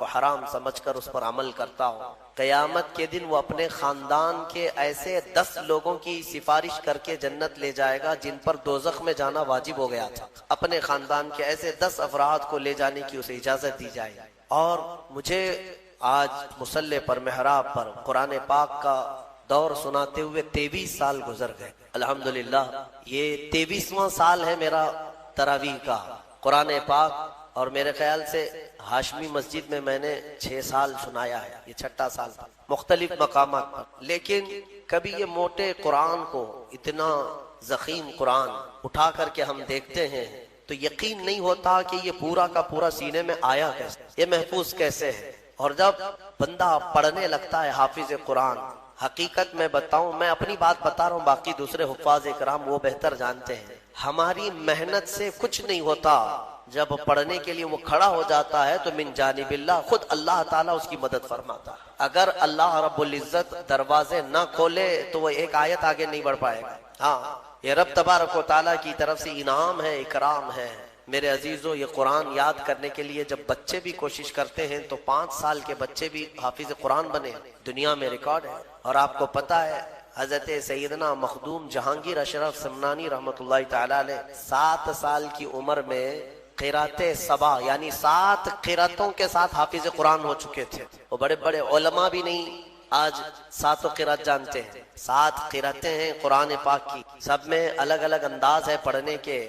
کو حرام سمجھ کر اس پر عمل کرتا ہو، قیامت کے دن وہ اپنے خاندان کے ایسے 10 لوگوں کی سفارش کر کے جنت لے جائے گا جن پر دوزخ میں جانا واجب ہو گیا تھا، اپنے خاندان کے ایسے 10 افراد کو لے جانے کی اسے اجازت دی جائے گی۔ اور مجھے آج مصلی پر محراب پر قرآن پاک کا دور سناتے ہوئے 23 سال گزر گئے۔ الحمدللہ یہ 23واں سال ہے میرا تراویح کا قرآن پاک، اور میرے خیال سے ہاشمی مسجد میں نے 6 سال سنایا ہے، یہ 6واں سال تھا مختلف مقامات پر۔ لیکن کبھی یہ موٹے قرآن کو، اتنا ضخیم قرآن اٹھا کر کے ہم دیکھتے ہیں تو یقین نہیں ہوتا کہ یہ پورا کا پورا سینے میں آیا کیسے، یہ محفوظ کیسے ہے۔ اور جب بندہ پڑھنے لگتا ہے حافظ قرآن، حقیقت میں بتاؤں، میں اپنی بات بتا رہا ہوں، باقی دوسرے حفاظ اکرام وہ بہتر جانتے ہیں، ہماری محنت سے کچھ نہیں ہوتا۔ جب پڑھنے کے لیے وہ کھڑا ہو جاتا ہے تو من جانب اللہ، خود اللہ تعالیٰ اس کی مدد فرماتا ہے۔ اگر اللہ رب العزت دروازے نہ کھولے تو وہ ایک آیت آگے نہیں بڑھ پائے گا۔ ہاں، یہ رب تبارک و تعالیٰ کی طرف سے انعام ہے، اکرام ہے۔ میرے عزیزو، یہ قرآن یاد کرنے کے لیے جب بچے بھی کوشش کرتے ہیں تو 5 سال کے بچے بھی حافظ قرآن بنے، دنیا میں ریکارڈ ہے۔ اور آپ کو پتہ ہے حضرت سیدنا مخدوم جہانگیر اشرف سمنانی رحمۃ اللہ تعالی علیہ 7 سال کی عمر میں قرات سبع یعنی 7 قراتوں کے ساتھ حافظ قرآن ہو چکے تھے۔ وہ بڑے بڑے علماء بھی نہیں آج 7 قرات جانتے ہیں۔ 7 قراتیں ہیں قرآن پاک کی، سب میں الگ الگ انداز ہے پڑھنے کے،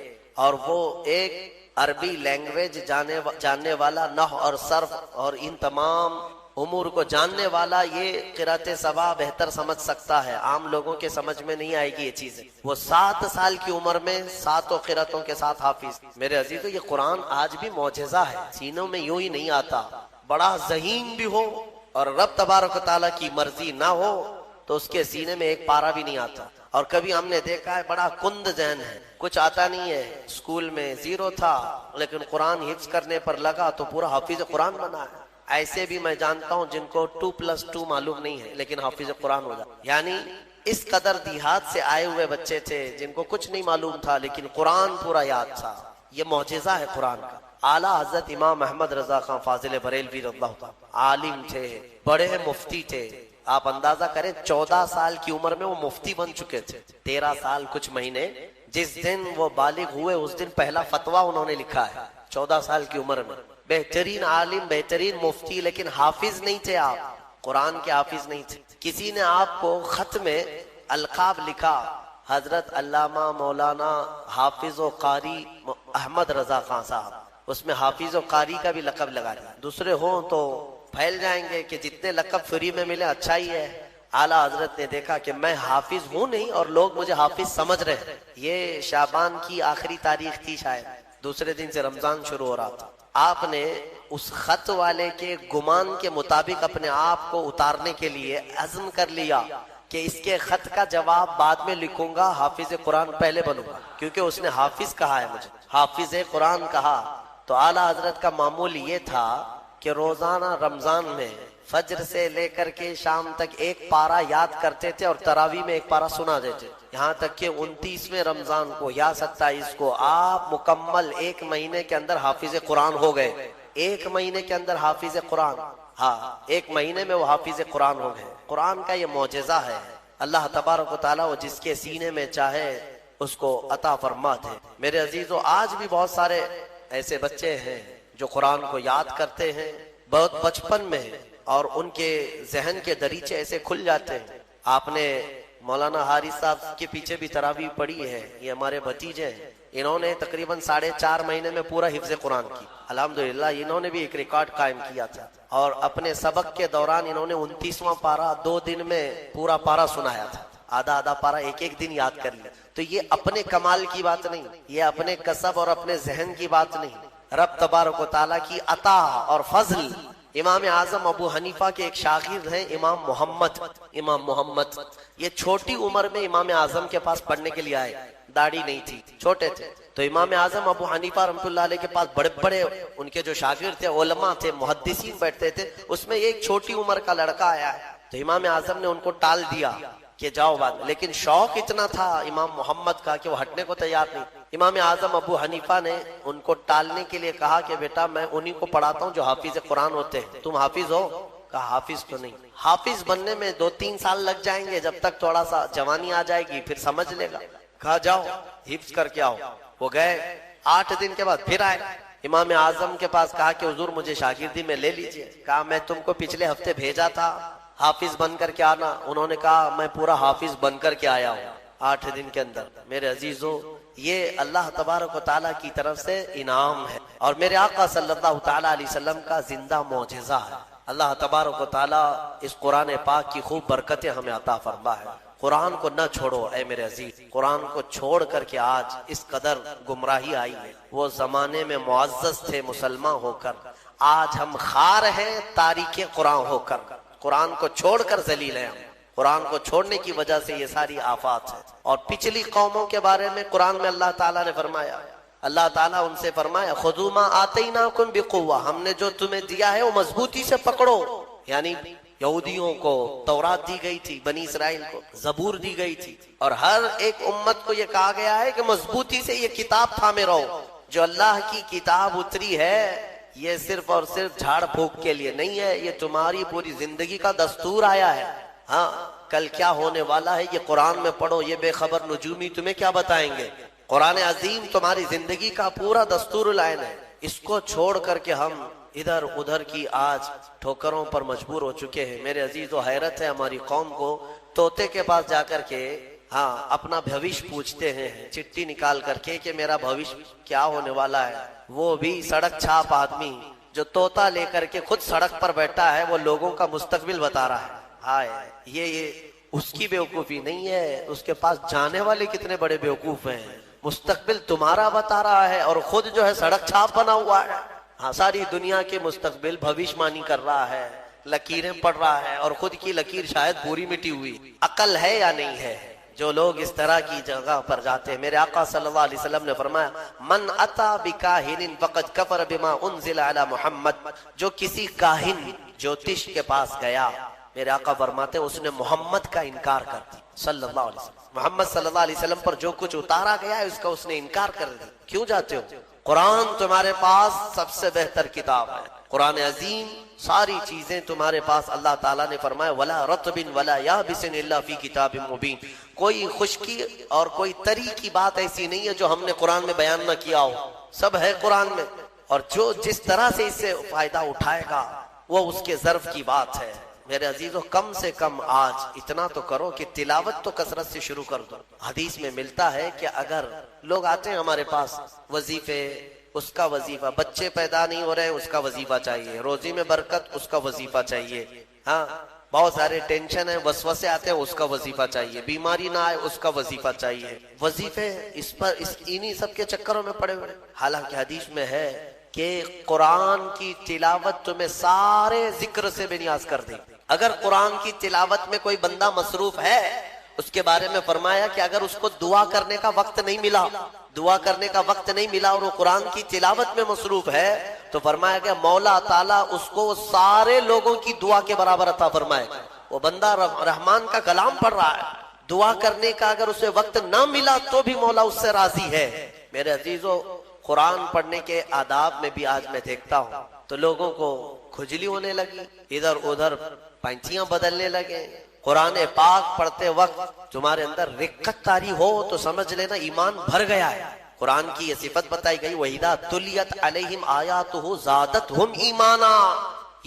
اور وہ ایک عربی لینگویج جاننے والا، نحو اور صرف اور ان تمام امور کو جاننے والا یہ قرات سبع بہتر سمجھ سکتا ہے، عام لوگوں کے سمجھ میں نہیں آئے گی یہ چیزیں۔ وہ 7 سال کی عمر میں 7 قراتوں کے ساتھ حافظ۔ میرے عزیزو، یہ قرآن آج بھی معجزہ ہے، سینوں میں یوں ہی نہیں آتا۔ بڑا ذہین بھی ہو اور رب تبارک و تعالیٰ کی مرضی نہ ہو تو اس کے سینے میں ایک پارہ بھی نہیں آتا۔ اور کبھی ہم نے دیکھا ہے بڑا کند ذہن ہے، کچھ آتا نہیں ہے، اسکول میں 0 تھا لیکن قرآن حفظ کرنے پر لگا تو پورا حافظ قرآن بنا ہے۔ ایسے بھی میں جانتا ہوں جن کو 2+2 معلوم نہیں ہے لیکن حافظ قرآن ہو جاتا۔ یعنی اس قدر دیہات سے آئے ہوئے بچے تھے جن کو کچھ نہیں معلوم تھا لیکن قرآن پورا یاد تھا۔ یہ معجزہ ہے قرآن کا۔ اعلیٰ حضرت امام احمد رضا خان فاضل بریلوی رضی اللہ تعالیٰ عالم تھے، بڑے مفتی تھے۔ آپ اندازہ کریں 14 سال کی عمر میں وہ مفتی بن چکے تھے، 13 سال کچھ مہینے۔ جس دن وہ بالغ ہوئے اس دن پہلا فتویٰ انہوں نے لکھا ہے، 14 سال کی عمر میں۔ بہترین عالم، بہترین مفتی، لیکن حافظ نہیں تھے آپ، قرآن کے حافظ نہیں تھے۔ کسی نے آپ کو خط میں القاب لکھا، حضرت علامہ مولانا حافظ و قاری احمد رضا خان صاحب، اس میں حافظ و قاری کا بھی لقب لگا دیا۔ دوسرے ہوں تو پھیل جائیں گے کہ جتنے لقب فری میں ملے اچھا ہی ہے۔ اعلیٰ حضرت نے دیکھا کہ میں حافظ ہوں نہیں اور لوگ مجھے حافظ سمجھ رہے ہیں۔ یہ شعبان کی آخری تاریخ تھی، شاید دوسرے دن سے رمضان شروع ہو رہا تھا۔ آپ نے اس خط والے کے گمان کے مطابق اپنے آپ کو اتارنے کے لیے عزم کر لیا کہ اس کے خط کا جواب بعد میں لکھوں گا، حافظ قرآن پہلے بنوں گا، کیونکہ اس نے حافظ کہا ہے مجھے، حافظ قرآن کہا۔ تو اعلیٰ حضرت کا معمول یہ تھا کہ روزانہ رمضان میں فجر سے لے کر کے شام تک ایک پارہ یاد کرتے تھے اور تراویح میں ایک پارہ سنا دیتے، یہاں تک کہ 29ویں رمضان کو یا 27 کو آپ مکمل 1 مہینے کے اندر حافظ قرآن ہو گئے۔ 1 مہینے کے اندر حافظ قرآن، ہاں 1 مہینے میں وہ حافظ قرآن ہو گئے۔ قرآن کا یہ معجزہ ہے، اللہ تبارک و تعالیٰ وہ جس کے سینے میں چاہے اس کو عطا فرماتے ہیں۔ میرے عزیزو، آج بھی بہت سارے ایسے بچے ہیں جو قرآن کو یاد کرتے ہیں بہت بچپن میں، اور ان کے ذہن کے دریچے ایسے کھل جاتے ہیں۔ آپ نے مولانا حارث صاحب کے پیچھے بھی تراویح پڑھی ہے، یہ ہمارے بھتیجے ہیں، انہوں نے تقریباً 4.5 مہینے میں پورا حفظ قرآن کی۔ الحمدللہ انہوں نے بھی ایک ریکارڈ قائم کیا تھا، اور اپنے سبق کے دوران انہوں نے 29واں پارہ 2 دن میں پورا پارہ سنایا تھا، آدھا پارہ ایک دن یاد کر لیا۔ تو یہ اپنے کمال کی بات نہیں، یہ اپنے کسب اور اپنے ذہن کی بات نہیں، رب تبارک و تعالیٰ کی عطا اور فضل۔ امام اعظم ابو حنیفہ کے ایک شاگرد ہیں امام محمد، یہ چھوٹی عمر میں امام اعظم کے پاس پڑھنے کے لیے آئے، داڑھی نہیں تھی، چھوٹے تھے۔ تو امام اعظم ابو حنیفہ رحمۃ اللہ علیہ کے پاس بڑے بڑے ان کے جو شاگرد تھے، علماء تھے، محدثین بیٹھتے تھے، اس میں ایک چھوٹی عمر کا لڑکا آیا ہے۔ تو امام اعظم نے ان کو ٹال دیا کہ جاؤ بعد، لیکن شوق اتنا تھا امام محمد کا کہ وہ ہٹنے کو تیار نہیں۔ امام اعظم ابو حنیفہ نے ان کو ٹالنے کے لیے کہا کہ بیٹا میں انہی کو پڑھاتا ہوں جو حافظ قرآن ہوتے ہیں، تم حافظ ہو؟ کہا حافظ تو نہیں، حافظ بننے میں 2-3 سال لگ جائیں گے، جب تک تھوڑا سا جوانی آ جائے گی پھر سمجھ لے گا۔ کہا جاؤ حفظ کر کے آؤ۔ وہ گئے، 8 دن کے بعد پھر آئے امام اعظم کے پاس، کہا کہ حضور مجھے شاگردی میں لے لیجئے۔ کہا میں تم کو پچھلے ہفتے بھیجا تھا حافظ بن کر کے آنا، انہوں نے کہا میں پورا حافظ بن کر کے آیا ہوں 8 دن کے اندر۔ میرے عزیزو، یہ اللہ تبارک و تعالیٰ کی طرف سے انعام ہے، اور میرے آقا صلی اللہ تعالیٰ علیہ وسلم کا زندہ معجزہ ہے۔ اللہ تبارک و تعالیٰ اس قرآن پاک کی خوب برکتیں ہمیں عطا فرما ہے۔ قرآن کو نہ چھوڑو اے میرے عزیز، قرآن کو چھوڑ کر کے آج اس قدر گمراہی آئی ہے۔ وہ زمانے میں معزز تھے مسلمان ہو کر، آج ہم خار ہیں تاریک قرآن ہو کر۔ قرآن کو چھوڑ کر ذلیل ہیں ہم، قرآن کو چھوڑنے کی وجہ سے یہ ساری آفات ہے۔ اور پچھلی قوموں کے بارے میں قرآن میں اللہ تعالیٰ نے فرمایا، اللہ تعالیٰ ان سے فرمایا خذوا ما آتیناکم بقوہ، ہم نے جو تمہیں دیا ہے وہ مضبوطی سے پکڑو۔ یعنی یہودیوں کو تورات دی گئی تھی، بنی اسرائیل کو زبور دی گئی تھی، اور ہر ایک امت کو یہ کہا گیا ہے کہ مضبوطی سے یہ کتاب تھامے رہو۔ جو اللہ کی کتاب اتری ہے یہ صرف اور صرف جھاڑ پھونک کے لیے نہیں ہے، یہ تمہاری پوری زندگی کا دستور آیا ہے۔ ہاں کل کیا ہونے والا ہے یہ قرآن میں پڑھو، یہ بے خبر نجومی تمہیں کیا بتائیں گے؟ قرآن عظیم تمہاری زندگی کا پورا دستور العین ہے۔ اس کو چھوڑ کر کے ہم ادھر ادھر کی آج ٹھوکروں پر مجبور ہو چکے ہیں۔ میرے عزیز و حیرت ہے ہماری قوم کو، طوطے کے پاس جا کر کے اپنا بھوش پوچھتے ہیں چٹھی نکال کر کے کہ میرا بھوش کیا ہونے والا ہے۔ وہ بھی سڑک چھاپ آدمی جو طوطا لے کر کے خود سڑک پر بیٹھا ہے، وہ لوگوں کا مستقبل بتا رہا ہے۔ ہائے، یہ اس کی بیوقوفی نہیں ہے، اس کے پاس جانے والے کتنے بڑے بیوقوف ہیں۔ مستقبل تمہارا بتا رہا ہے اور خود جو ہے سڑک چھاپ بنا ہوا ہے۔ ہاں، ساری دنیا کے مستقبل بھوش مانی کر رہا ہے، لکیریں پڑھ رہا ہے، اور خود کی لکیر شاید پوری مٹی ہوئی۔ عقل ہے یا نہیں ہے جو لوگ اس طرح کی جگہ پر جاتے ہیں؟ میرے آقا صلی اللہ علیہ وسلم نے فرمایا من اتا بکاہن فقد کفر بما انزل علی محمد، جو کسی کاہن جوتش کے پاس گیا، میرے آقا فرماتے ہیں اس نے محمد کا انکار کر دیا صلی اللہ علیہ وسلم۔ محمد صلی اللہ علیہ وسلم پر جو کچھ اتارا گیا ہے اس کا اس نے انکار کر دیا۔ کیوں جاتے ہو؟ قرآن تمہارے پاس سب سے بہتر کتاب ہے، قرآن عظیم ساری چیزیں تمہارے پاس۔ اللہ تعالیٰ نے فرمایا ولا رطب ولا یابس الا فی کتاب مبین، کوئی خشکی اور کوئی تری کی بات ایسی نہیں ہے جو ہم نے قرآن میں بیان نہ کیا ہو، سب ہے قرآن میں، اور جو جس طرح سے اس سے فائدہ اٹھائے گا وہ اس کے ظرف کی بات ہے۔ میرے عزیزو، کم سے کم آج اتنا تو کرو کہ تلاوت تو کثرت سے شروع کر دو۔ حدیث میں ملتا ہے کہ اگر لوگ آتے ہیں ہمارے پاس وظیفے، اس کا وظیفہ، بچے پیدا نہیں ہو رہے اس کا وظیفہ چاہیے، روزی میں برکت اس کا وظیفہ چاہیے، ہاں بہت سارے ٹینشن ہیں، وسوسے آتے ہیں اس کا وظیفہ چاہیے، بیماری نہ آئے اس کا وظیفہ چاہیے۔ وظیفے اس پر انہی سب کے چکروں میں پڑے ہوئے۔ حالانکہ حدیث میں ہے کہ قرآن کی تلاوت تمہیں سارے ذکر سے بے نیاز کر دے۔ اگر قرآن کی تلاوت میں کوئی بندہ مصروف ہے، اس کے بارے میں فرمایا کہ اگر اس کو دعا کرنے کا وقت نہیں ملا، دعا کرنے کا وقت نہیں ملا اور وہ قرآن کی تلاوت میں مصروف ہے، تو فرمایا کہ مولا تعالیٰ اس کو سارے لوگوں کی دعا کے برابر عطا فرمائے۔ وہ بندہ رحمان کا کلام پڑھ رہا ہے، دعا کرنے کا اگر اسے وقت نہ ملا تو بھی مولا اس سے راضی ہے۔ میرے عزیزو، قرآن پڑھنے کے آداب میں بھی آج میں دیکھتا ہوں تو لوگوں کو کھجلی ہونے لگی، ادھر ادھر پینچیاں بدلنے لگے۔ قرآن پاک پڑھتے وقت تمہارے اندر رقت طاری ہو تو سمجھ لینا ایمان بھر گیا ہے۔ قرآن کی یہ صفت بتائی گئی وَإِذَا تُلِيَتْ عَلَيْهِمْ آيَاتُهُ زَادَتْهُمْ ایمانا۔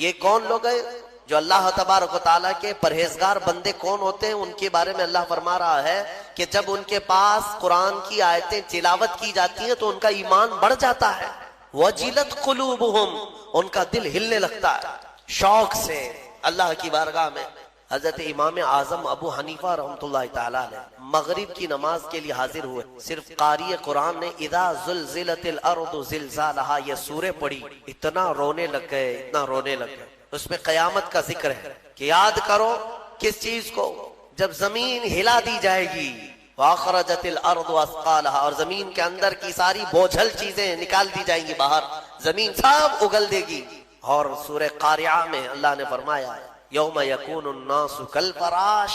یہ کون لوگ ہیں جو اللہ تبارک و تعالیٰ کے پرہیزگار بندے کون ہوتے ہیں؟ ان کے بارے میں اللہ فرما رہا ہے کہ جب ان کے پاس قرآن کی آیتیں تلاوت کی جاتی ہیں تو ان کا ایمان بڑھ جاتا ہے۔ وَجِلَتْ قُلُوبُهُمْ، ان کا دل ہلنے لگتا ہے شوق سے۔ اللہ کی بارگاہ میں حضرت امام اعظم ابو حنیفہ رحمۃ اللہ تعالیٰ علیہ مغرب کی نماز کے لیے حاضر ہوئے، صرف قاری قرآن نے اذا زلزلت الارض زلزالہا یہ سورہ پڑھی، اتنا رونے لگ گئے، اتنا رونے لگ گئے۔ اس میں قیامت کا ذکر ہے کہ یاد کرو کس چیز کو؟ جب زمین ہلا دی جائے گی، وَأَخْرَجَتِ الْأَرْضُ أَثْقَالَهَا، اور زمین کے اندر کی ساری بوجھل چیزیں نکال دی جائیں گی باہر، زمین سب اگل دے گی۔ اور سورہ قاریعہ میں اللہ نے فرمایا یوم یکون الناس کالفراش،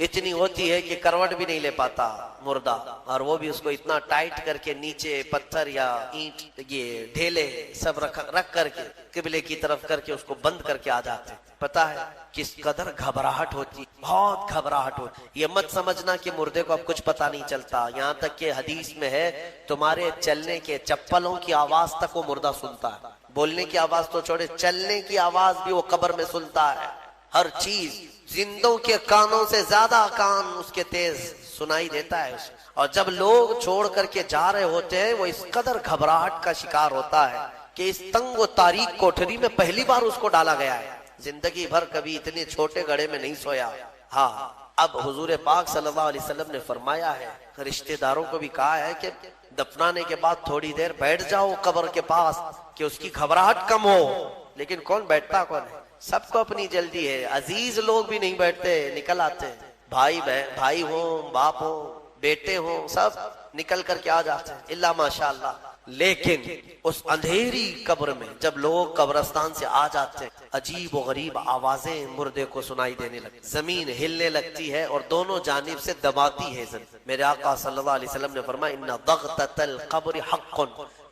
اتنی ہوتی ہے کہ کروٹ بھی نہیں لے پاتا مردہ، اور وہ بھی اس کو اتنا ٹائٹ کر کے نیچے پتھر یا اینٹ یہ ڈھیلے سب رکھ کر کے قبلے کی طرف کر کے اس کو بند کر کے آ جاتے۔ پتا ہے کس قدر گھبراہٹ ہوتی، بہت گھبراہٹ ہوتی۔ یہ مت سمجھنا کہ مردے کو اب کچھ پتا نہیں چلتا، یہاں تک کہ حدیث میں ہے تمہارے چلنے کے چپلوں کی آواز تک وہ مردہ سنتا ہے، بولنے کی آواز تو چھوڑے، چلنے کی آواز بھی وہ قبر میں سنتا ہے۔ ہر چیز زندوں کے کانوں سے زیادہ کان اس کے تیز سنائی دیتا ہے۔ اور جب لوگ چھوڑ کر کے جا رہے ہوتے ہیں وہ اس قدر گھبراہٹ کا شکار ہوتا ہے کہ اس تنگ و تاریک کوٹھری میں پہلی بار اس کو ڈالا گیا ہے، زندگی بھر کبھی اتنے چھوٹے گڑھے میں نہیں سویا۔ ہاں اب حضور پاک صلی اللہ علیہ وسلم نے فرمایا ہے، رشتہ داروں کو بھی کہا ہے کہ دفنانے کے بعد تھوڑی دیر بیٹھ جاؤ قبر کے پاس کہ اس کی گھبراہٹ کم ہو۔ لیکن کون بیٹھتا کون ہے؟ سب کو اپنی جلدی ہے، عزیز لوگ بھی نہیں بیٹھتے، نکل آتے ہیں، بھائی ہوں، باپ ہوں، بیٹے ہوں، سب نکل کر کے آ جاتے ہیں الا ماشاءاللہ۔ لیکن اس اندھیری قبر میں جب لوگ قبرستان سے آ جاتے ہیں عجیب و غریب آوازیں مردے کو سنائی دینے لگتی، زمین ہلنے لگتی ہے اور دونوں جانب سے دباتی ہے زمین۔ میرے آقا صلی اللہ علیہ وسلم نے فرمایا ان ضغطۃ القبر حق،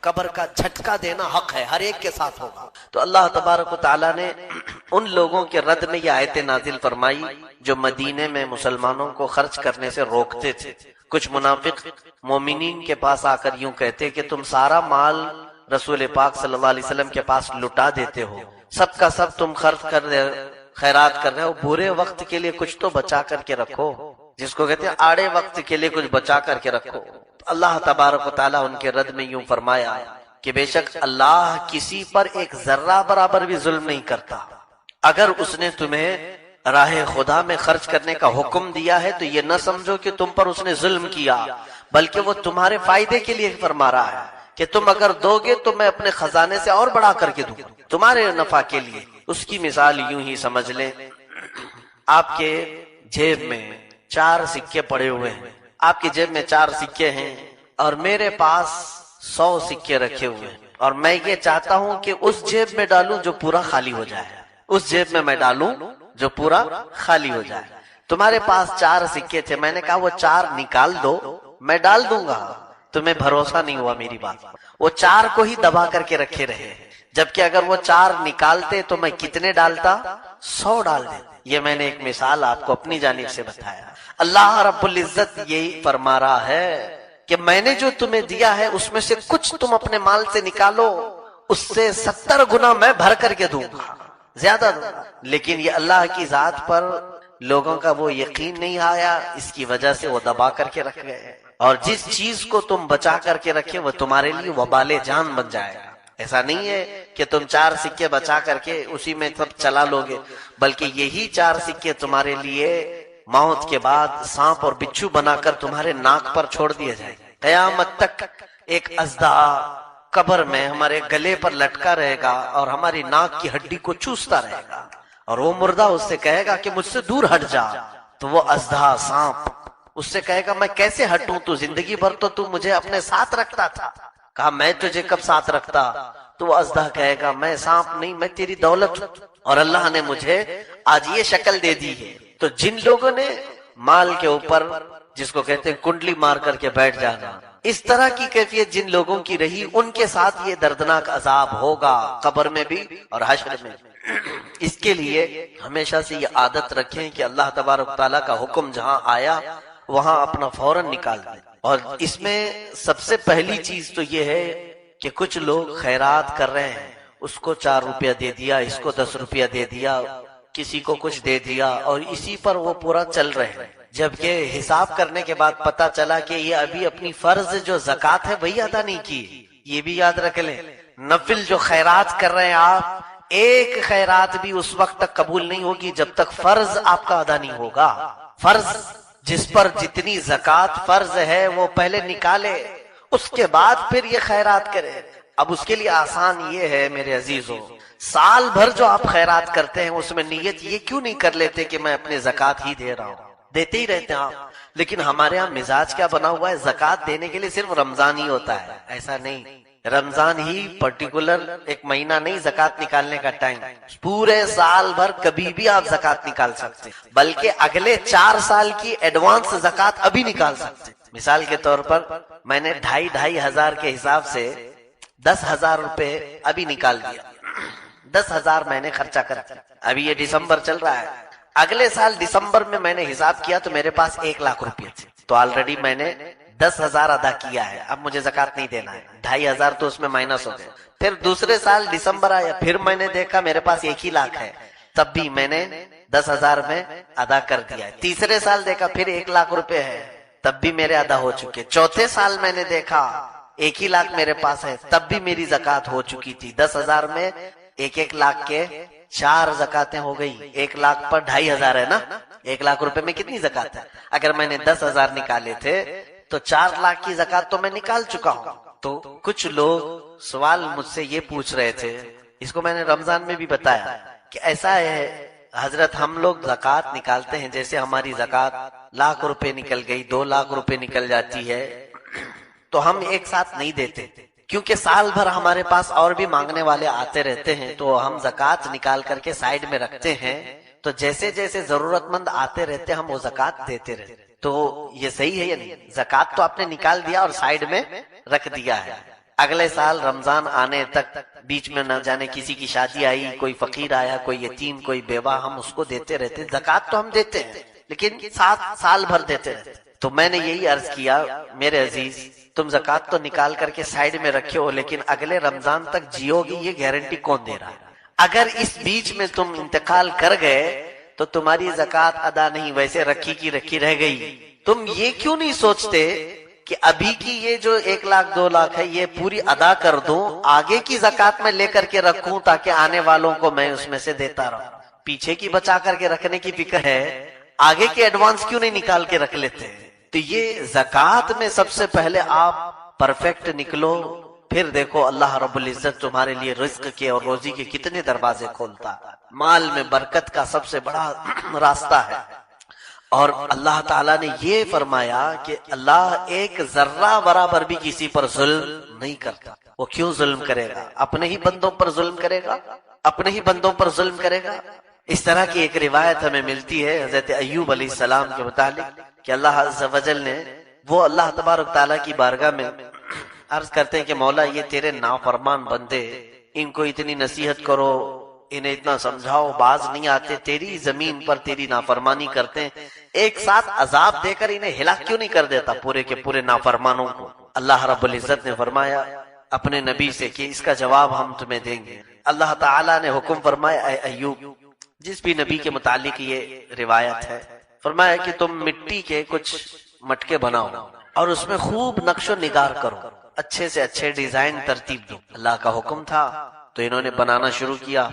قبر کا جھٹکا دینا حق ہے، ہر ایک کے ساتھ ہوگا۔ تو اللہ تبارک و تعالیٰ نے ان لوگوں کے رد میں یہ آیت نازل فرمائی جو مدینے میں مسلمانوں کو خرچ کرنے سے روکتے تھے۔ کچھ منافق مومنین کے پاس آ کر یوں کہتے کہ تم سارا مال رسول پاک صلی اللہ علیہ وسلم کے پاس لٹا دیتے ہو، سب کا سب تم خرچ کر خیرات کر رہے ہو، برے وقت کے لیے کچھ تو بچا کر کے رکھو، جس کو کہتے ہیں آڑے وقت کے لیے کچھ بچا کر کے رکھو۔ اللہ تبارک و تعالیٰ ان کے رد میں یوں فرمایا کہ بے شک اللہ کسی پر ایک ذرہ برابر بھی ظلم نہیں کرتا۔ اگر اس نے تمہیں راہ خدا میں خرچ کرنے کا حکم دیا ہے تو یہ نہ سمجھو کہ تم پر اس نے ظلم کیا، بلکہ وہ تمہارے فائدے کے لیے فرما رہا ہے کہ تم اگر دو گے تو میں اپنے خزانے سے اور بڑھا کر کے دوں تمہارے نفع کے لیے۔ اس کی مثال یوں ہی سمجھ لیں، آپ کے جیب میں 4 سکے پڑے ہوئے ہیں، آپ کی جیب میں 4 سکے ہیں اور میرے پاس 100 سکے رکھے ہوئے ہیں، اور میں یہ چاہتا ہوں کہ اس جیب میں ڈالوں جو پورا خالی ہو جائے، اس جیب میں ڈالوں جو پورا خالی ہو جائے۔ تمہارے پاس 4 سکے تھے، میں نے کہا وہ 4 نکال دو، میں ڈال دوں گا۔ تمہیں بھروسہ نہیں ہوا میری بات، وہ 4 کو ہی دبا کر کے رکھے رہے، جبکہ اگر وہ 4 نکالتے تو میں کتنے ڈالتا؟ 100 ڈال دیتا۔ یہ میں نے ایک مثال آپ کو اپنی جانب سے بتایا۔ اللہ رب العزت یہی فرما رہا ہے کہ میں نے جو تمہیں دیا ہے اس میں سے کچھ تم اپنے مال سے نکالو، اس سے 70 گنا میں بھر کر کے دوں گا، زیادہ دوں گا۔ لیکن یہ اللہ کی ذات پر لوگوں کا وہ یقین نہیں آیا، اس کی وجہ سے وہ دبا کر کے رکھ گئے، اور جس چیز کو تم بچا کر کے رکھے وہ تمہارے لیے وبال جان بن جائے گا۔ ایسا نہیں ہے کہ تم 4 سکے بچا کر کے اسی میں سب چلا لوگے، بلکہ یہی 4 سکے تمہارے لیے موت کے بعد سانپ اور بچھو بنا کر تمہارے ناک پر چھوڑ دیا جائے۔ قیامت تک ایک اژدہا قبر میں ہمارے گلے پر لٹکا رہے گا اور ہماری ناک کی ہڈی کو چوستا رہے گا، اور وہ مردہ اس سے کہے گا کہ مجھ سے دور ہٹ جا۔ تو وہ اژدہا سانپ اس سے کہے گا میں کیسے ہٹوں، تو زندگی بھر تو مجھے اپنے ساتھ رکھتا تھا۔ کہا میں تجھے کب ساتھ رکھتا؟ تو وہ اژدہا کہے گا میں سانپ نہیں، میں تیری دولت ہوں، اور اللہ نے مجھے آج یہ شکل دے دی ہے۔ تو جن لوگوں نے مال کے اوپر جس کو کہتے ہیں کنڈلی مار کر کے بیٹھ جانا، اس طرح کی کیفیت جن لوگوں کی رہی ان کے ساتھ یہ دردناک عذاب ہوگا، قبر میں بھی اور حشر میں بھی۔ اس کے لیے ہمیشہ سے یہ عادت رکھیں کہ اللہ تبارک تعالیٰ کا حکم جہاں آیا وہاں اپنا فوراً نکال دیں۔ اور اس میں سب سے پہلی چیز تو یہ ہے کہ کچھ لوگ خیرات کر رہے ہیں، اس کو 4 روپیہ دے دیا، اس کو 10 روپیہ دے دیا، کسی کو کچھ دے دیا، اور اسی پر وہ پورا چل رہے ہیں، جبکہ حساب کرنے کے بعد پتا چلا کہ یہ ابھی اپنی فرض جو زکوٰۃ ہے وہی ادا نہیں کی۔ یہ بھی یاد رکھ لیں، نفل جو خیرات کر رہے ہیں آپ، ایک خیرات بھی اس وقت تک قبول نہیں ہوگی جب تک فرض آپ کا ادا نہیں ہوگا۔ فرض جس پر جتنی زکوٰۃ فرض ہے وہ پہلے نکالے، اس کے بعد پھر یہ خیرات کرے۔ اب اس کے لیے آسان یہ ہے میرے عزیزو، سال بھر جو آپ خیرات کرتے ہیں اس میں نیت یہ کیوں نہیں کر لیتے کہ میں اپنے زکوٰۃ ہی دے رہا ہوں؟ دیتے ہی رہتے ہیں آپ، لیکن ہمارے ہاں مزاج کیا بنا ہوا ہے، زکوٰۃ دینے کے لیے صرف رمضان ہی ہوتا ہے۔ ایسا نہیں، رمضان ہی پرٹیکولر ایک مہینہ نہیں زکوٰۃ نکالنے کا ٹائم، پورے سال بھر کبھی بھی آپ زکوٰۃ نکال سکتے، بلکہ اگلے 4 سال کی ایڈوانس زکوٰۃ ابھی نکال سکتے۔ مثال کے طور پر میں نے 2,500 ہزار کے حساب سے 10,000 روپے ابھی نکال دیا، 10,000 میں نے خرچہ کر دیا۔ ابھی یہ دسمبر چل رہا ہے، اگلے سال دسمبر میں نے حساب کیا تو میرے پاس 1 لاکھ روپے تھے، تو آلریڈی میں نے 10,000 ادا کیا ہے، اب مجھے زکوٰۃ نہیں دینا ہے، 2,500 تو اس میں مائنس ہو گئے۔ پھر دوسرے سال دسمبر آیا، پھر میں نے دیکھا میرے پاس 1 ہی لاکھ ہے، تب بھی میں نے 10,000 میں ادا کر دیا ہے۔ تیسرے سال دیکھا پھر 1 لاکھ روپے ہے، تب بھی میرے ادا ہو چکے۔ چوتھے سال میں نے دیکھا 1 ہی لاکھ میرے پاس ہے، تب بھی میری زکوٰۃ ہو چکی تھی۔ 10,000 میں 1 لاکھ کے 4 زکاتیں ہو گئی، 1 لاکھ پر 2,500 ہے نا، 1 لاکھ روپے میں کتنی زکات ہے؟ اگر میں نے 10,000 نکالے تھے تو 4 لاکھ کی زکات تو میں نکال چکا ہوں۔ تو کچھ لوگ سوال مجھ سے یہ پوچھ رہے تھے، اس کو میں نے رمضان میں بھی بتایا کہ ایسا ہے حضرت، ہم لوگ زکات نکالتے ہیں، جیسے ہماری زکات 1,00,000 روپے نکل گئی، 2 لاکھ روپے نکل جاتی ہے، تو ہم ایک ساتھ نہیں دیتے، کیونکہ سال بھر ہمارے پاس اور بھی مانگنے والے آتے رہتے ہیں، تو ہم زکات نکال کر کے سائیڈ میں رکھتے ہیں، تو جیسے جیسے ضرورت مند آتے رہتے ہم وہ زکات دیتے رہتے۔ تو یہ صحیح ہے یا نہیں؟ زکات تو آپ نے نکال دیا اور سائیڈ میں رکھ دیا ہے، اگلے سال رمضان آنے تک بیچ میں نہ جانے کسی کی شادی آئی، کوئی فقیر آیا، کوئی یتیم، کوئی بیوہ، ہم اس کو دیتے رہتے۔ زکات تو ہم دیتے ہیں لیکن 7 سال بھر دیتے رہتے۔ تو میں نے یہی عرض کیا میرے عزیز، تم زکات تو نکال کر کے سائیڈ میں رکھے ہو، لیکن اگلے رمضان تک جیو گی یہ گارنٹی کون دے رہا ہے؟ اگر اس بیچ میں تم انتقال کر گئے تو تمہاری زکات ادا نہیں، ویسے رکھی کی رکھی رہ گئی۔ تم یہ کیوں نہیں سوچتے کہ ابھی کی یہ جو 1 لاکھ 2 لاکھ ہے یہ پوری ادا کر دوں، آگے کی زکات میں لے کر کے رکھوں تاکہ آنے والوں کو میں اس میں سے دیتا رہوں۔ پیچھے کی بچا کر کے رکھنے کی فکر ہے، آگے کے ایڈوانس کیوں نہیں نکال کے رکھ لیتے؟ تو یہ زکات میں سب سے پہلے آپ پرفیکٹ نکلو، پھر دیکھو اللہ رب العزت تمہارے لیے رزق کے اور روزی کے کتنے دروازے کھولتا۔ مال میں برکت کا سب سے بڑا راستہ ہے، اور اللہ تعالیٰ نے یہ فرمایا کہ اللہ ایک ذرہ برابر بھی کسی پر ظلم نہیں کرتا۔ وہ کیوں ظلم کرے گا؟ اپنے ہی بندوں پر ظلم کرے گا، اپنے ہی بندوں پر ظلم کرے گا۔ اس طرح کی ایک روایت ہمیں ملتی ہے حضرت ایوب علیہ السلام کے متعلق کہ اللہ عز و جل نے، وہ اللہ تبارک تعالیٰ کی بارگاہ میں عرض کرتے ہیں کہ مولا یہ تیرے نافرمان بندے، ان کو اتنی نصیحت کرو، انہیں اتنا سمجھاؤ، باز نہیں آتے، تیری زمین پر تیری نافرمانی کرتے ہیں، ایک ساتھ عذاب دے کر انہیں ہلاک کیوں نہیں کر دیتا پورے کے پورے نافرمانوں کو؟ اللہ رب العزت نے فرمایا اپنے نبی سے کہ اس کا جواب ہم تمہیں دیں گے۔ اللہ تعالیٰ نے حکم فرمایا اے ایوب، جس بھی نبی کے متعلق یہ روایت ہے، فرمایا کہ تم مٹی کے کچھ مٹکے بناؤ اور اس میں خوب نقش و نگار کرو، اچھے سے اچھے ڈیزائن ترتیب دو۔ اللہ کا حکم تھا تو انہوں نے بنانا شروع کیا،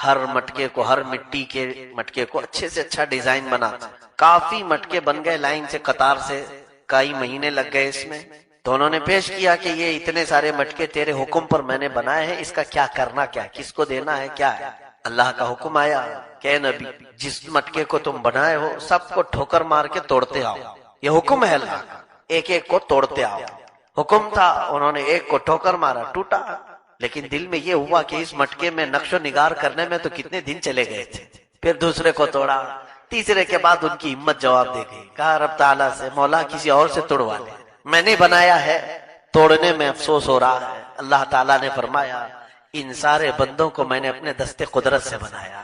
ہر مٹکے کو، ہر مٹی کے مٹکے کو اچھے سے اچھا ڈیزائن بناتا۔ کافی مٹکے بن گئے لائن سے، قطار سے، کئی مہینے لگ گئے اس میں۔ تو انہوں نے پیش کیا کہ یہ اتنے سارے مٹکے تیرے حکم پر میں نے بنائے ہیں، اس کا کیا کرنا، کیا کس کو دینا ہے، کیا ہے؟ اللہ کا حکم آیا کہ اے نبی، جس مٹکے کو تم بنائے ہو سب کو ٹھوکر مار کے توڑتے آؤ، یہ حکم ہے اللہ کا، ایک ایک کو توڑتے آؤ۔ حکم تھا، انہوں نے ایک کو ٹھوکر مارا، ٹوٹا، لیکن دل میں یہ ہوا کہ اس مٹکے میں نقش و نگار کرنے میں تو کتنے دن چلے گئے تھے۔ پھر دوسرے کو توڑا، تیسرے کے بعد ان کی ہمت جواب دے گئی، کہا رب تعالیٰ سے مولا کسی اور سے توڑوا لے، میں نے بنایا ہے، توڑنے میں افسوس ہو رہا ہے۔ اللہ تعالیٰ نے فرمایا ان سارے بندوں کو میں نے اپنے دستے قدرت سے بنایا۔